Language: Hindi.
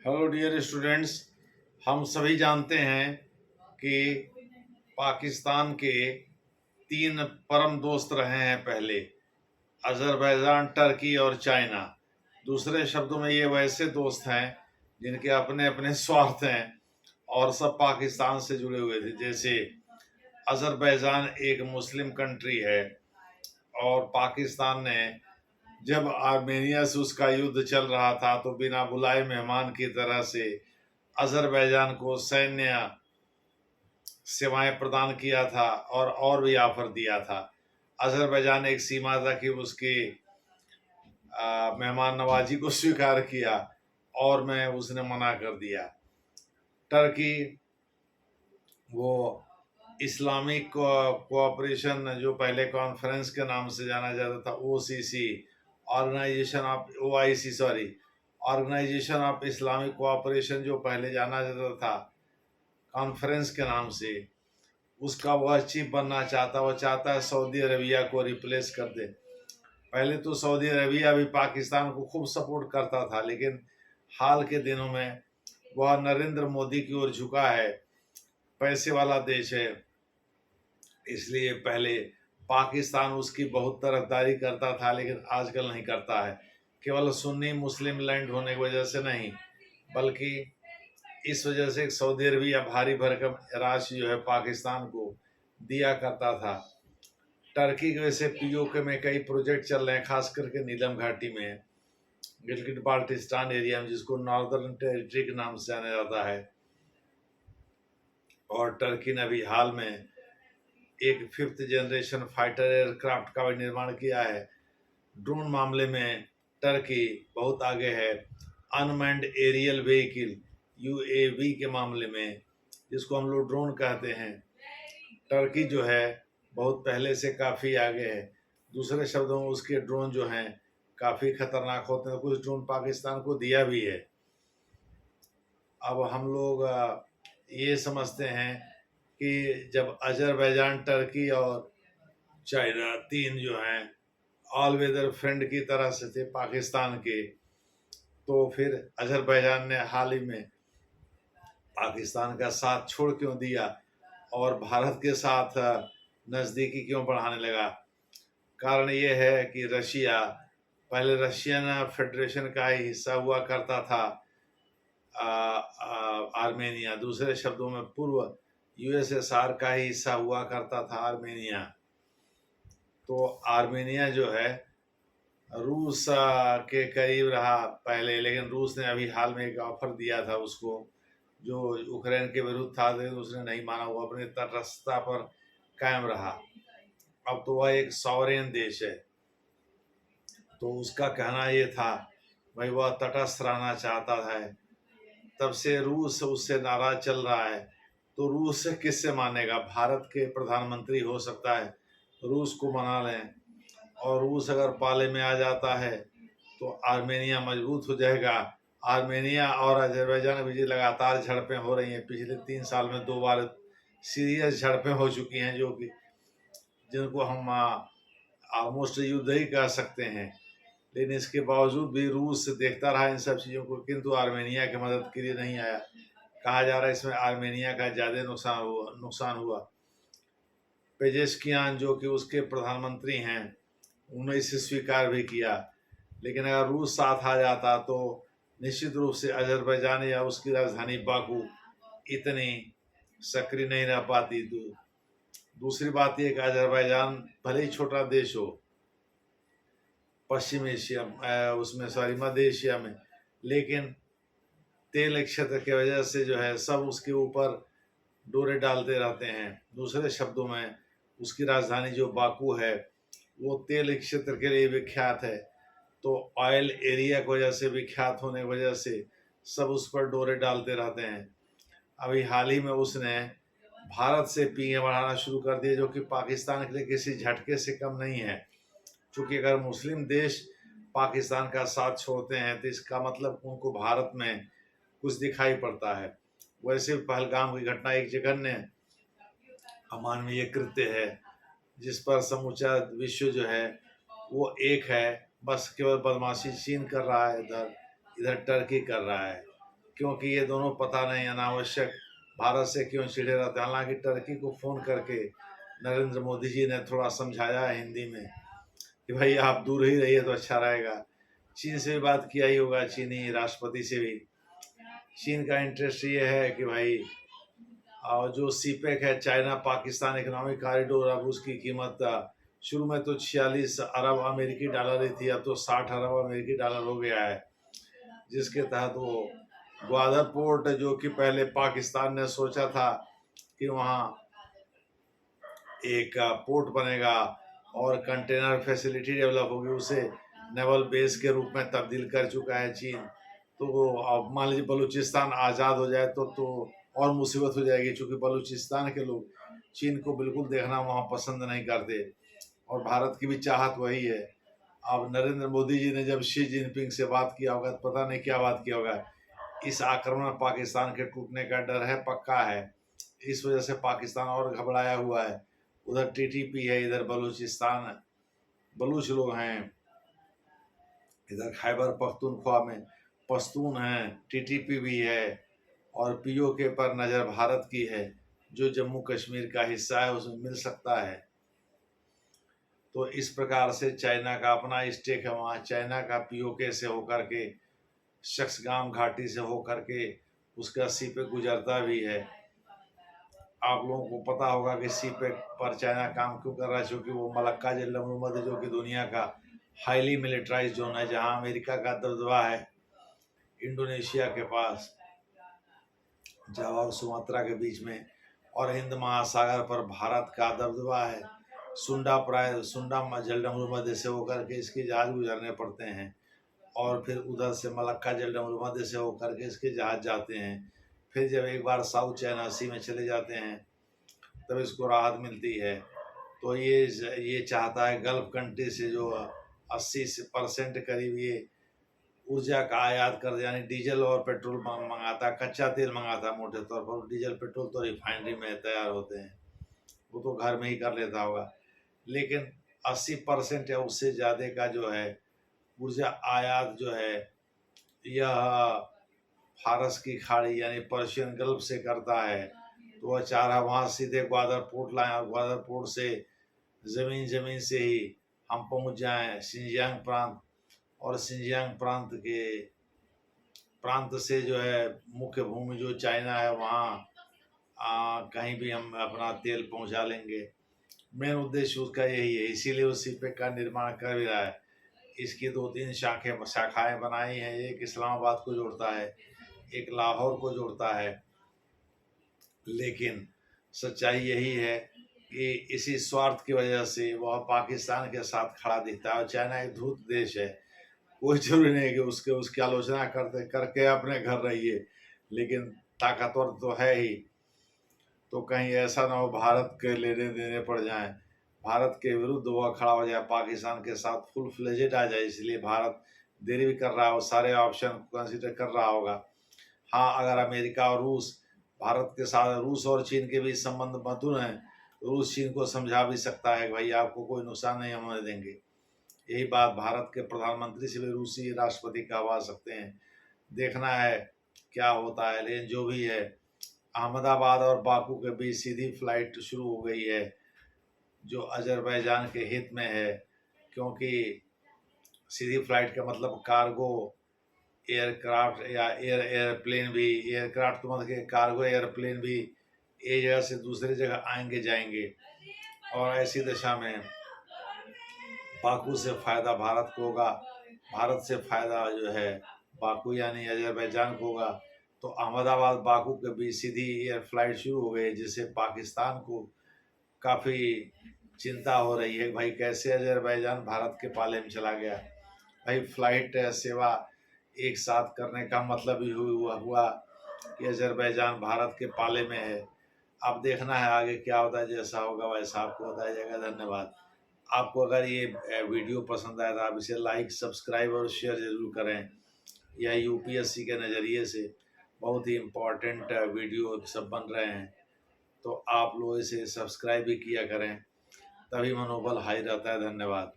Hello dear students. हम सभी जानते हैं कि पाकिस्तान के तीन परम दोस्त रहे हैं पहले, अज़रबैजान, टर्की और चाइना। दूसरे शब्दों में ये वैसे दोस्त हैं जिनके अपने अपने स्वार्थ हैं और सब पाकिस्तान से जुड़े हुए थे। जैसे अज़रबैजान एक मुस्लिम कंट्री है और पाकिस्तान ने जब आर्मेनिया से उसका युद्ध चल रहा था तो बिना बुलाए मेहमान की तरह से अज़रबैजान को सैन्य सेवाएं प्रदान किया था और भी ऑफर दिया था। अज़रबैजान ने एक सीमा तक ही उसकी मेहमान नवाजी को स्वीकार किया और मैं उसने मना कर दिया। टर्की वो इस्लामिक कोऑपरेशन जो पहले कॉन्फ्रेंस के नाम से जाना जाता था, OIC, organisation of Islamic cooperation, जो पहले जाना जाता था कॉन्फ्रेंस के नाम से, उसका वह चीफ बनना चाहता। वह चाहता है सऊदी अरबिया को रिप्लेस कर दे। पहले तो सऊदी अरबिया भी पाकिस्तान को खूब सपोर्ट करता था, लेकिन हाल के दिनों में वह नरेंद्र मोदी की ओर झुका है, पैसे वाला देश है, इसलिए पहले पाकिस्तान उसकी बहुत तरफदारी करता था, लेकिन आजकल नहीं करता है। केवल सुन्नी मुस्लिम लैंड होने की वजह से नहीं, बल्कि इस वजह से सऊदी अरबिया भारी भरकम राशि जो है पाकिस्तान को दिया करता था। टर्की की वजह से पीओके में कई प्रोजेक्ट चल रहे हैं, खास करके नीलम घाटी में, गिलगिट बाल्टिस्तान एरिया में, जिसको नॉर्दर्न टेरिटरी के नाम से जाना जाता है। और टर्की ने अभी हाल में एक 5th जनरेशन फाइटर एयरक्राफ्ट का भी निर्माण किया है। ड्रोन मामले में टर्की बहुत आगे है। अनमैन्ड एरियल व्हीकल यूएवी के मामले में, जिसको हम लोग ड्रोन कहते हैं, टर्की जो है बहुत पहले से काफ़ी आगे है। दूसरे शब्दों में उसके ड्रोन जो हैं काफ़ी खतरनाक होते हैं। कुछ ड्रोन पाकिस्तान को दिया भी है। अब हम लोग ये समझते हैं कि जब अजरबैजान, टर्की और चाइना तीन जो हैं ऑल वेदर फ्रेंड की तरह से थे पाकिस्तान के, तो फिर अजरबैजान ने हाल ही में पाकिस्तान का साथ छोड़ क्यों दिया और भारत के साथ नज़दीकी क्यों बढ़ाने लगा? कारण ये है कि रशिया पहले रशियन फेडरेशन का ही हिस्सा हुआ करता था, आर्मेनिया, दूसरे शब्दों में पूर्व यूएसएसआर का ही हिस्सा हुआ करता था आर्मेनिया। तो आर्मेनिया जो है रूस के करीब रहा पहले, लेकिन रूस ने अभी हाल में एक ऑफर दिया था उसको, जो यूक्रेन के विरुद्ध था, लेकिन उसने नहीं माना। वो अपनी तटस्थता पर कायम रहा। अब तो वह एक सॉवरेन देश है, तो उसका कहना ये था भाई वह तटस्थ रहना चाहता है। तब से रूस उससे नाराज चल रहा है, तो रूस से किससे मानेगा? भारत के प्रधानमंत्री हो सकता है रूस को मना लें, और रूस अगर पाले में आ जाता है तो आर्मेनिया मजबूत हो जाएगा। आर्मेनिया और अजरबैजान के बीच लगातार झड़पें हो रही हैं। पिछले 3 साल में 2 बार सीरियस झड़पें हो चुकी हैं, जो कि जिनको हम ऑलमोस्ट युद्ध ही कह सकते हैं। लेकिन इसके बावजूद भी रूस देखता रहा इन सब चीज़ों को, किंतु आर्मेनिया की मदद के लिए नहीं आया। कहा जा रहा है इसमें आर्मेनिया का ज़्यादा नुकसान हुआ। पेजेश्कियान जो कि उसके प्रधानमंत्री हैं, उन्होंने इसे स्वीकार भी किया। लेकिन अगर रूस साथ आ जाता तो निश्चित रूप से अजरबैजान या उसकी राजधानी बाकू इतनी सक्रिय नहीं रह पाती। दूसरी बात यह कि अजरबैजान भले ही छोटा देश हो पश्चिम एशिया उसमें सॉरी मध्य एशिया में, लेकिन तेल क्षेत्र की वजह से जो है सब उसके ऊपर डोरे डालते रहते हैं। दूसरे शब्दों में उसकी राजधानी जो बाकू है वो तेल क्षेत्र के लिए विख्यात है, तो ऑयल एरिया की वजह से विख्यात होने की वजह से सब उस पर डोरे डालते रहते हैं। अभी हाल ही में उसने भारत से पीएम बढ़ाना शुरू कर दिए, जो कि पाकिस्तान के लिए किसी झटके से कम नहीं है। क्योंकि अगर मुस्लिम देश पाकिस्तान का साथ छोड़ते हैं तो इसका मतलब उनको भारत में कुछ दिखाई पड़ता है। वैसे पहलगाम की घटना एक जघन्य अमानवीय कृत्य है, जिस पर समूचा विश्व जो है वो एक है। बस केवल बदमाशी चीन कर रहा है, इधर इधर टर्की कर रहा है। क्योंकि ये दोनों पता नहीं अनावश्यक भारत से क्यों चिढ़े रहते हैं। हालांकि टर्की को फ़ोन करके नरेंद्र मोदी जी ने थोड़ा समझाया है हिंदी में कि भाई आप दूर ही रहिए तो अच्छा रहेगा। चीन से भी बात किया ही होगा, चीनी राष्ट्रपति से भी। चीन का इंटरेस्ट ये है कि भाई और जो सीपेक है, चाइना पाकिस्तान इकोनॉमिक कॉरिडोर, अब उसकी कीमत शुरू में तो 46 अरब अमेरिकी डॉलर ही थी, अब तो 60 अरब अमेरिकी डॉलर हो गया है, जिसके तहत वो ग्वादर पोर्ट जो कि पहले पाकिस्तान ने सोचा था कि वहाँ एक पोर्ट बनेगा और कंटेनर फैसिलिटी डेवलप होगी, उसे नेवल बेस के रूप में तब्दील कर चुका है चीन। तो अब मान लीजिए बलूचिस्तान आज़ाद हो जाए तो और मुसीबत हो जाएगी, क्योंकि बलूचिस्तान के लोग चीन को बिल्कुल देखना वहाँ पसंद नहीं करते और भारत की भी चाहत वही है। अब नरेंद्र मोदी जी ने जब शी जिनपिंग से बात किया होगा तो पता नहीं क्या बात किया होगा। इस आक्रमण में पाकिस्तान के टूटने का डर है, पक्का है। इस वजह से पाकिस्तान और घबराया हुआ है। उधर टीटीपी है, इधर बलूचिस्तान बलूच लोग हैं, इधर खैबर पख्तूनख्वा में पश्तून हैं, टीटीपी भी है और पीओके पर नज़र भारत की है। जो जम्मू कश्मीर का हिस्सा है उसमें मिल सकता है। तो इस प्रकार से चाइना का अपना स्टेक है वहाँ। चाइना का पीओके से होकर के, शख्सगाम घाटी से होकर के उसका सी पे गुजरता भी है। आप लोगों को पता होगा कि सी पे पर चाइना काम क्यों कर रहा है, क्योंकि वो मलक्का जलमरुमद जो कि दुनिया का हाईली मिलिट्राइज जोन है, जहाँ अमेरिका का दबदबा है, इंडोनेशिया के पास जावा और सुमात्रा के बीच में, और हिंद महासागर पर भारत का दबदबा है। सुंडा जलमरुमद से होकर के इसके जहाज गुजरने पड़ते हैं और फिर उधर से मलक्का जलमरुमद से होकर के इसके जहाज जाते हैं। फिर जब एक बार साउथ चाइना सी में चले जाते हैं तब इसको राहत मिलती है। तो ये चाहता है गल्फ कंट्री से जो 80% करीब ये ऊर्जा का आयात कर, यानी डीजल और पेट्रोल मंगाता, कच्चा तेल मंगाता मोटे तौर पर। डीजल पेट्रोल तो रिफाइनरी में तैयार होते हैं, वो तो घर में ही कर लेता होगा। लेकिन 80% या उससे ज़्यादा का जो है ऊर्जा आयात जो है यह फारस की खाड़ी यानी पर्शियन गल्फ से करता है। तो वह चाह रहा वहाँ सीधे ग्वादर पोर्ट लाएं और ग्वादर पोर्ट से ज़मीन से ही हम पहुँच जाएं शिनजियांग प्रांत, और शिनजियांग प्रांत से जो है मुख्य भूमि जो चाइना है वहाँ कहीं भी हम अपना तेल पहुँचा लेंगे। मेन उद्देश्य उसका यही है, इसीलिए उस सीपेक का निर्माण कर भी रहा है। इसकी 2-3 शाखाएं बनाई हैं। एक इस्लामाबाद को जोड़ता है, एक लाहौर को जोड़ता है। लेकिन सच्चाई यही है कि इसी स्वार्थ की वजह से वह पाकिस्तान के साथ खड़ा दिखता है। और चाइना एक धूर्त देश है, कोई जरूरी नहीं कि उसकी आलोचना करते करके अपने घर रहिए, लेकिन ताकतवर तो है ही। तो कहीं ऐसा ना हो भारत के लेने देने पड़ जाए, भारत के विरुद्ध वह खड़ा हो जाए, पाकिस्तान के साथ फुल फ्लेजेड आ जाए। इसलिए भारत देरी भी कर रहा है और सारे ऑप्शन कंसिडर कर रहा होगा। हाँ, अगर अमेरिका और रूस भारत के साथ, रूस और चीन के बीच संबंध मधुर हैं, रूस चीन को समझा भी सकता है कि भाई आपको कोई नुकसान नहीं होने देंगे। यही बात भारत के प्रधानमंत्री से भी रूसी राष्ट्रपति कहवा सकते हैं। देखना है क्या होता है, लेकिन जो भी है, अहमदाबाद और बाकू के बीच सीधी फ्लाइट शुरू हो गई है, जो अजरबैजान के हित में है। क्योंकि सीधी फ्लाइट का मतलब कार्गो एयरक्राफ्ट या एयरप्लेन भी, एयरक्राफ्ट तो मतलब कि कार्गो एयरप्लेन भी एक जगह से दूसरी जगह आएंगे जाएंगे। और ऐसी दशा में बाकू से फ़ायदा भारत को होगा, भारत से फ़ायदा जो है बाकू यानी अजरबैजान को होगा। तो अहमदाबाद बाकू के बीच सीधी एयर फ्लाइट शुरू हो गई, जिससे पाकिस्तान को काफ़ी चिंता हो रही है भाई कैसे अजरबैजान भारत के पाले में चला गया। भाई फ्लाइट सेवा एक साथ करने का मतलब ही हुआ कि अजरबैजान भारत के पाले में है। अब देखना है आगे क्या होता है, जैसा होगा वैसा आपको बताया जाएगा। धन्यवाद। आपको अगर ये वीडियो पसंद आया तो आप इसे लाइक, सब्सक्राइब और शेयर ज़रूर करें। यह यूपीएससी के नज़रिए से बहुत ही इम्पोर्टेंट वीडियो सब बन रहे हैं, तो आप लोग इसे सब्सक्राइब भी किया करें, तभी मनोबल हाई रहता है। धन्यवाद।